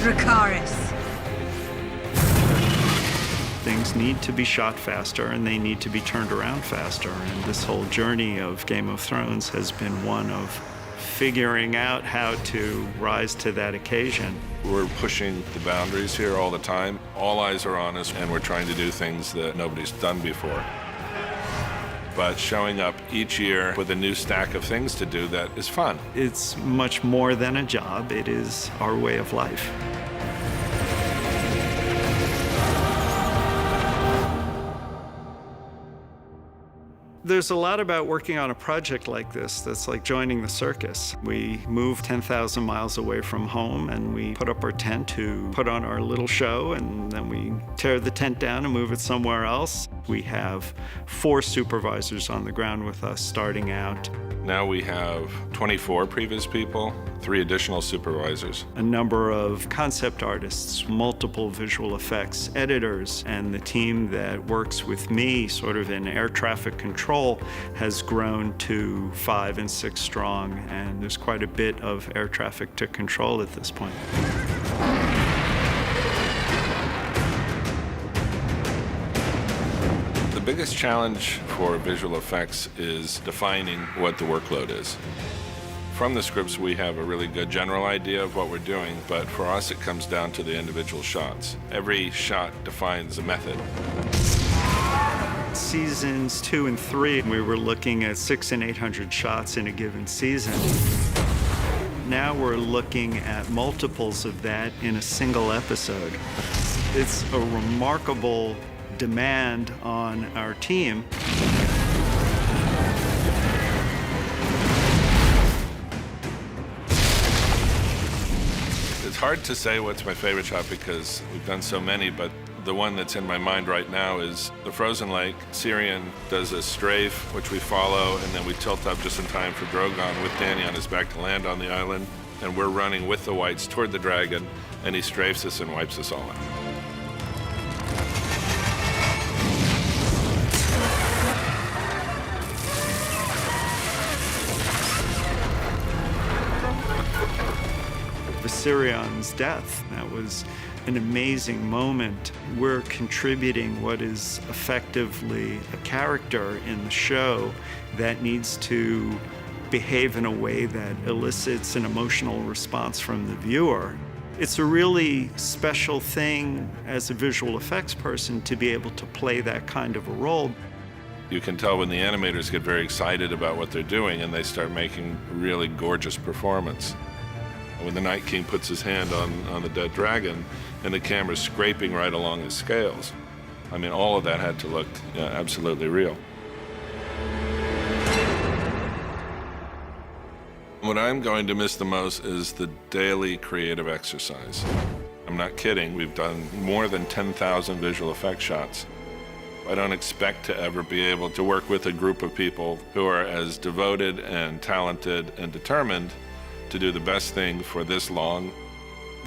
Dracarys. Things need to be shot faster and they need to be turned around faster. And this whole journey of Game of Thrones has been one of figuring out how to rise to that occasion. We're pushing the boundaries here all the time. All eyes are on us, and we're trying to do things that nobody's done before. But showing up each year with a new stack of things to do that is fun. It's much more than a job. It is our way of life. There's a lot about working on a project like this that's like joining the circus. We move 10,000 miles away from home and we put up our tent to put on our little show, and then we tear the tent down and move it somewhere else. We have 4 supervisors on the ground with us starting out. Now we have 24 previous people, 3 additional supervisors. A number of concept artists, multiple visual effects editors, and the team that works with me sort of in air traffic control has grown to 5 and 6 strong, and there's quite a bit of air traffic to control at this point. The biggest challenge for visual effects is defining what the workload is. From the scripts, we have a really good general idea of what we're doing, but for us, it comes down to the individual shots. Every shot defines a method. Seasons 2 and 3, we were looking at 600 and 800 shots in a given season. Now we're looking at multiples of that in a single episode. It's a remarkable demand on our team. It's hard to say what's my favorite shot because we've done so many, but the one that's in my mind right now is the frozen lake. Syrian does a strafe, which we follow, and then we tilt up just in time for Drogon with Dany on his back to land on the island. And we're running with the whites toward the dragon, and he strafes us and wipes us all out. Viserion death, that was an amazing moment. We're contributing what is effectively a character in the show that needs to behave in a way that elicits an emotional response from the viewer. It's a really special thing as a visual effects person to be able to play that kind of a role. You can tell when the animators get very excited about what they're doing and they start making really gorgeous performance. When the Night King puts his hand on the dead dragon and the camera's scraping right along his scales. I mean, all of that had to look absolutely real. What I'm going to miss the most is the daily creative exercise. I'm not kidding, we've done more than 10,000 visual effects shots. I don't expect to ever be able to work with a group of people who are as devoted and talented and determined to do the best thing for this long.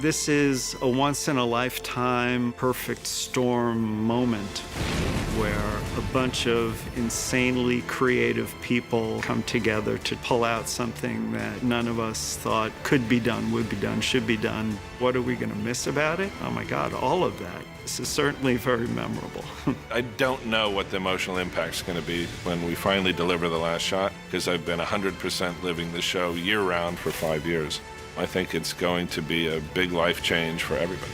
This is a once-in-a-lifetime perfect storm moment where a bunch of insanely creative people come together to pull out something that none of us thought could be done, would be done, should be done. What are we going to miss about it? Oh my God, all of that. This is certainly very memorable. I don't know what the emotional impact's going to be when we finally deliver the last shot, because I've been 100% living the show year-round for 5 years. I think it's going to be a big life change for everybody.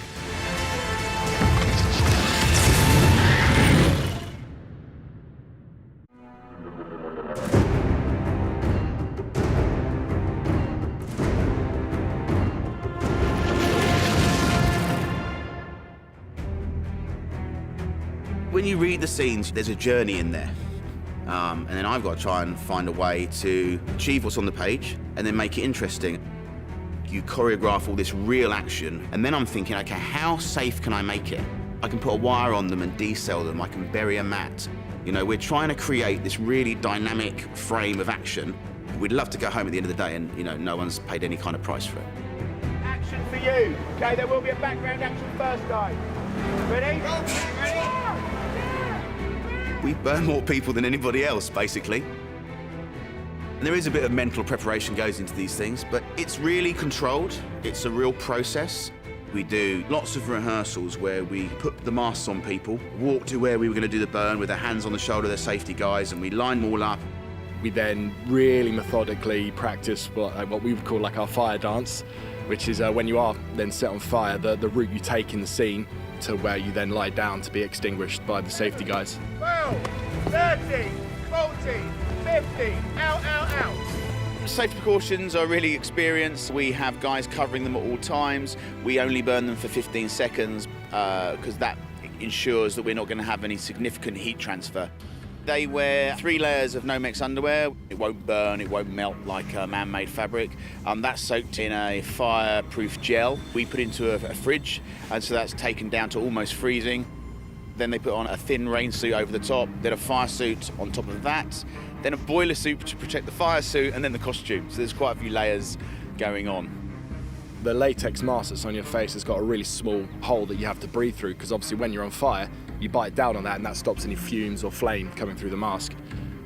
When you read the scenes, there's a journey in there. And then I've got to try and find a way to achieve what's on the page and then make it interesting. You choreograph all this real action, and then I'm thinking, okay, how safe can I make it? I can put a wire on them and decel them, I can bury a mat. You know, we're trying to create this really dynamic frame of action. We'd love to go home at the end of the day and, you know, no one's paid any kind of price for it. Action for you. Okay, there will be a background action first, guys. Ready? Ready? We burn more people than anybody else, basically. And there is a bit of mental preparation goes into these things, but it's really controlled. It's a real process. We do lots of rehearsals where we put the masks on people, walk to where we were going to do the burn with their hands on the shoulder, their safety guys, and we line them all up. We then really methodically practice what we would call like our fire dance, which is when you are then set on fire, the route you take in the scene to where you then lie down to be extinguished by the safety guys. 12, 13, 14, 15, out, out, out. Safety precautions are really experienced. We have guys covering them at all times. We only burn them for 15 seconds because that ensures that we're not going to have any significant heat transfer. They wear 3 layers of Nomex underwear. It won't burn, it won't melt like man-made fabric. That's soaked in a fireproof gel. We put into a fridge, and so that's taken down to almost freezing. Then they put on a thin rain suit over the top, then a fire suit on top of that, then a boiler suit to protect the fire suit, and then the costume. So there's quite a few layers going on. The latex mask that's on your face has got a really small hole that you have to breathe through, because obviously when you're on fire, you bite down on that and that stops any fumes or flame coming through the mask.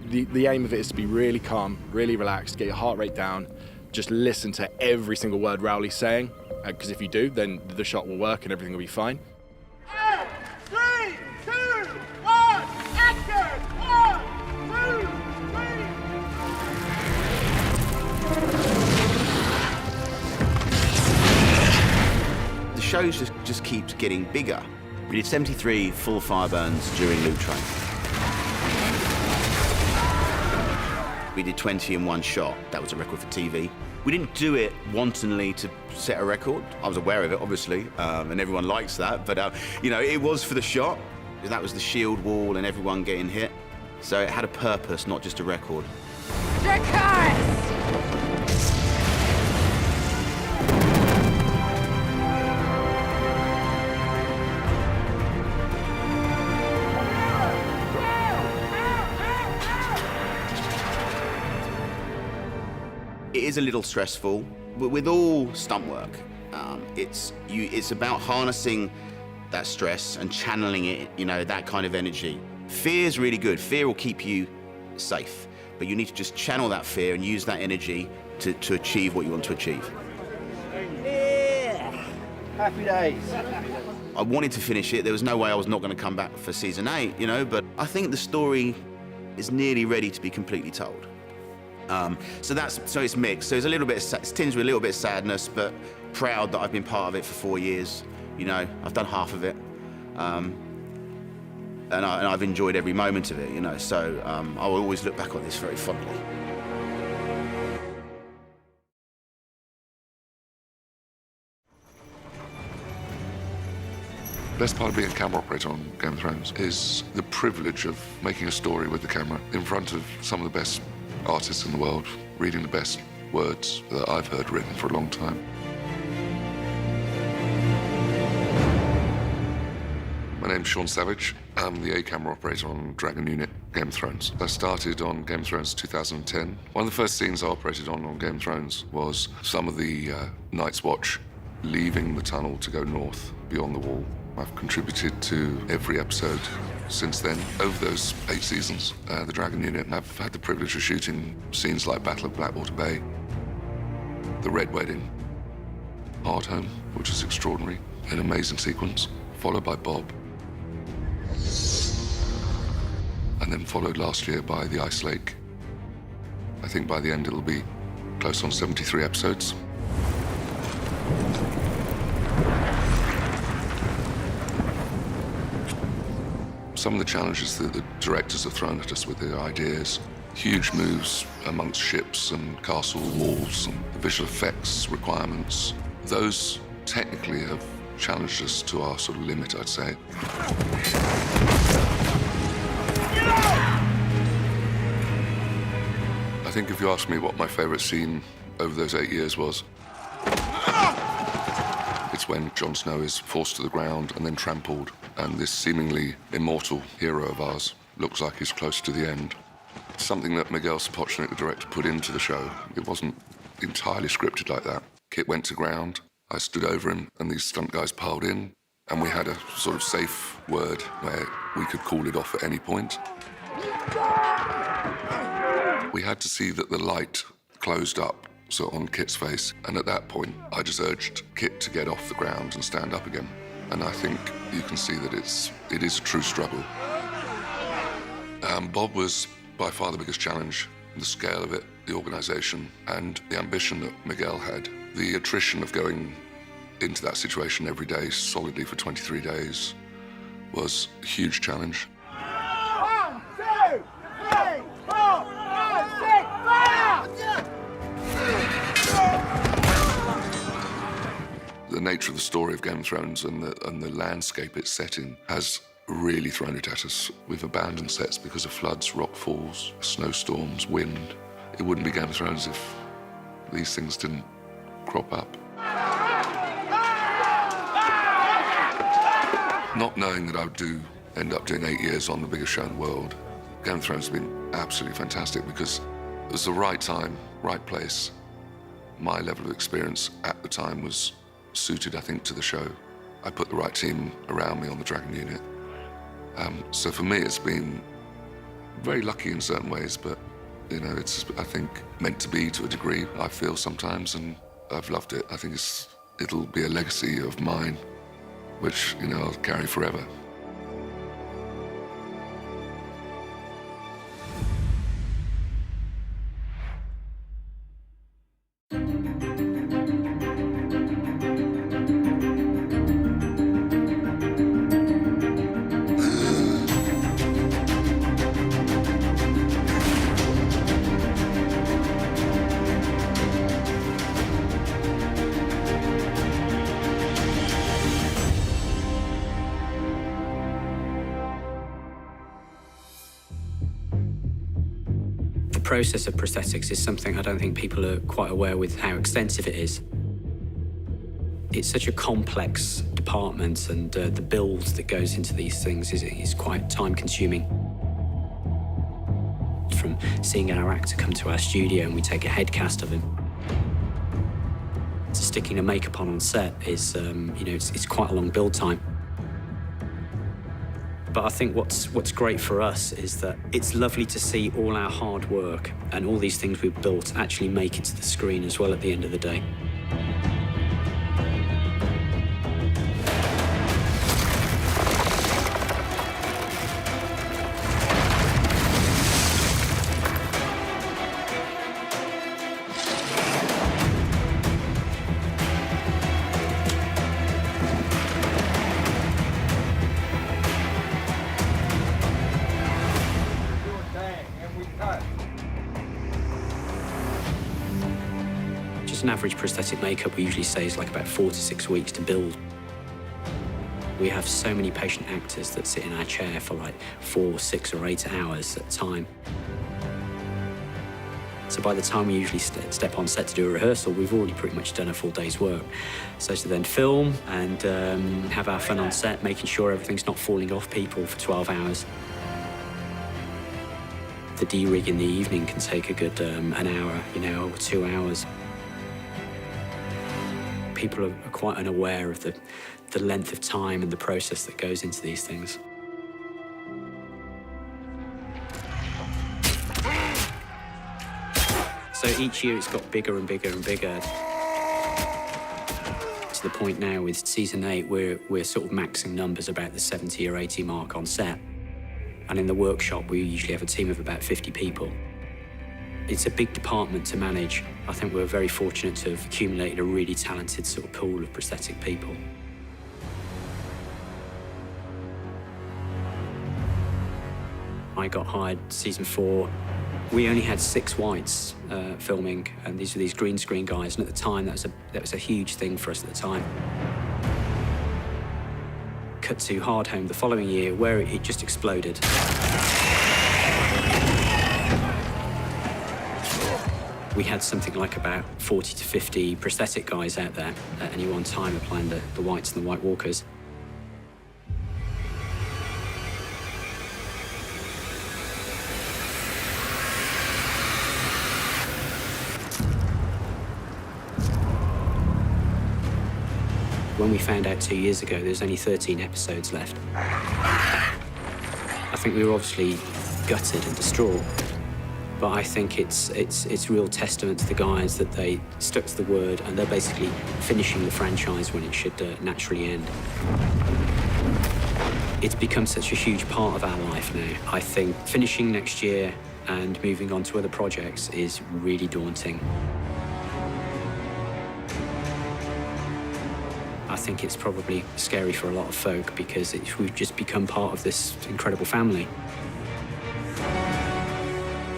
The aim of it is to be really calm, really relaxed, get your heart rate down, just listen to every single word Rowley's saying, because if you do, then the shot will work and everything will be fine. 3, 2, 1, action! 1, 2, 3. The show just keeps getting bigger. We did 73 full fire burns during Loop Train. We did 20 in one shot. That was a record for TV. We didn't do it wantonly to set a record. I was aware of it, obviously, and everyone likes that. But, you know, it was for the shot. That was the shield wall and everyone getting hit. So it had a purpose, not just a record. It is a little stressful, but with all stunt work, it's about harnessing that stress and channeling it, you know, that kind of energy. Fear is really good. Fear will keep you safe, but you need to just channel that fear and use that energy to achieve what you want to achieve. Yeah. Happy days. I wanted to finish it. There was no way I was not going to come back for season 8, you know, but I think the story is nearly ready to be completely told. So it's mixed. So it's a little bit, it's tinged with a little bit of sadness, but proud that I've been part of it for 4 years. You know, I've done half of it, and I've enjoyed every moment of it. You know, so I will always look back on this very fondly. The best part of being a camera operator on Game of Thrones is the privilege of making a story with the camera in front of some of the best artists in the world, reading the best words that I've heard written for a long time. My name's Sean Savage. I'm the A camera operator on Dragon Unit, Game of Thrones. I started on Game of Thrones 2010. One of the first scenes I operated on Game of Thrones was some of the Night's Watch leaving the tunnel to go north beyond the wall. I've contributed to every episode since then. Over those 8 seasons, the Dragon Unit, I've had the privilege of shooting scenes like Battle of Blackwater Bay, The Red Wedding, Hard Home, which is extraordinary, an amazing sequence, followed by Bob, and then followed last year by The Ice Lake. I think by the end it'll be close on 73 episodes. Some of the challenges that the directors have thrown at us with their ideas, huge moves amongst ships and castle walls and the visual effects requirements, those technically have challenged us to our sort of limit, I'd say. I think if you ask me what my favorite scene over those 8 years was, it's when Jon Snow is forced to the ground and then trampled, and this seemingly immortal hero of ours looks like he's close to the end. Something that Miguel Sapochnik, the director, put into the show. It wasn't entirely scripted like that. Kit went to ground, I stood over him, and these stunt guys piled in, and we had a sort of safe word where we could call it off at any point. We had to see that the light closed up so on Kit's face. And at that point, I just urged Kit to get off the ground and stand up again. And I think you can see that it is a true struggle. Bob was by far the biggest challenge, the scale of it, the organisation, and the ambition that Miguel had. The attrition of going into that situation every day solidly for 23 days was a huge challenge. 1, 2, 3, 4, 5, 6, fire! The nature of the story of Game of Thrones and the landscape it's set in has really thrown it at us. We've abandoned sets because of floods, rock falls, snowstorms, wind. It wouldn't be Game of Thrones if these things didn't crop up. Not knowing that I would end up doing 8 years on the biggest show in the world, Game of Thrones has been absolutely fantastic because it was the right time, right place. My level of experience at the time was suited, I think, to the show. I put the right team around me on the Dragon unit. So for me, it's been very lucky in certain ways, but, you know, it's, I think, meant to be to a degree, I feel sometimes, and I've loved it. I think it'll be a legacy of mine, which, you know, I'll carry forever. The process of prosthetics is something I don't think people are quite aware with how extensive it is. It's such a complex department, and the build that goes into these things is quite time-consuming. From seeing our actor come to our studio and we take a head cast of him, to sticking a makeup on set is, you know, it's quite a long build time. But I think what's great for us is that it's lovely to see all our hard work and all these things we've built actually make it to the screen as well at the end of the day. An average prosthetic makeup we usually say is like about 4 to 6 weeks to build. We have so many patient actors that sit in our chair for like 4, 6 or 8 hours at a time. So by the time we usually step on set to do a rehearsal, we've already pretty much done a full day's work. So to then film and have our fun on set, making sure everything's not falling off people for 12 hours. The de-rig in the evening can take a good an hour, you know, or 2 hours. People are quite unaware of the length of time and the process that goes into these things. So each year it's got bigger and bigger and bigger. To the point now with season 8, we're sort of maxing numbers about the 70 or 80 mark on set. And in the workshop, we usually have a team of about 50 people. It's a big department to manage. I think we're very fortunate to have accumulated a really talented sort of pool of prosthetic people. I got hired season 4. We only had 6 whites filming, and these were these green screen guys, and at the time that was a huge thing for us at the time. Cut to Hardhome the following year, where it just exploded. We had something like about 40 to 50 prosthetic guys out there at any one time applying the whites and the white walkers. When we found out 2 years ago there's only 13 episodes left, I think we were obviously gutted and distraught. But I think it's real testament to the guys that they stuck to the word, and they're basically finishing the franchise when it should naturally end. It's become such a huge part of our life now. I think finishing next year and moving on to other projects is really daunting. I think it's probably scary for a lot of folk because we've just become part of this incredible family.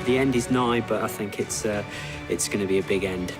The end is nigh, but I think it's going to be a big end.